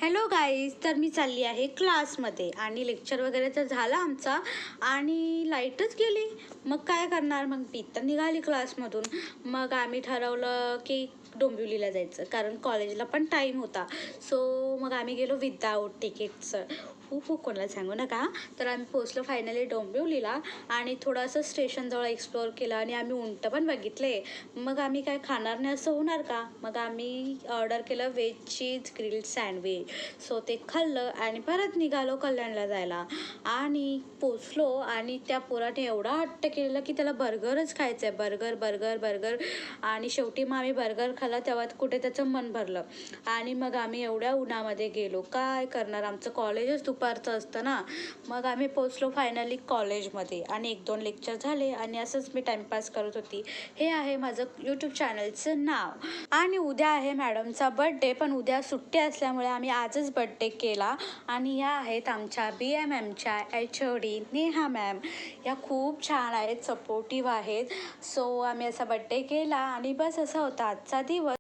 Hello guys, तर मी चालली आहे क्लासमध्ये आणि लेक्चर वगैरे तर झाला आमचा आणि लाईटच गेली. मग काय करणार, मग मी तर निघाली क्लासमधून. मग आम्ही ठरवलं की डोंबिवलीला जायचं, कारण कॉलेजला पण टाईम होता. सो मग आम्ही गेलो विदाऊट तिकीटचं. कोणाला सांगू नका. तर आम्ही पोचलो फायनली डोंबिवलीला आणि थोडंसं स्टेशनजवळ एक्सप्लोअर केलं आणि आम्ही उंट पण बघितले. मग आम्ही काय खाणार नाही असं होणार का, मग आम्ही ऑर्डर केलं veg cheese grilled sandwich. So ते खाल्लं आणि परत निघालो कल्याणला जायला. आणि पोचलो आणि त्या पोराने एवढा हट्ट केलेला की त्याला बर्गरच खायचं आहे, बर्गर बर्गर बर्गर. आणि शेवटी मग आम्ही बर्गर खाल्ला, तेव्हा कुठे त्याचं मन भरलं. आणि मग आम्ही एवढ्या उन्हामध्ये गेलो, काय करणार, आमचं कॉलेजच दुपारचं असतं ना. मग आम्ही पोचलो फायनली कॉलेजमध्ये आणि 1-2 लेक्चर झाले आणि असंच मी टाईमपास करत होती. हे आहे माझं यूट्यूब चॅनलचं नाव. आणि उद्या आहे मॅडमचा बड्डे, पण उद्या सुट्टी असल्यामुळे आम्ही आजच बड्डे केला. आणि या आहेत आमच्या BMMच्या HOD नेहा मॅम. या खूप छान आहेत, सपोर्टिव्ह आहेत. सो आम्ही असा बड्डे केला आणि बस असा होता आजचा दिवस.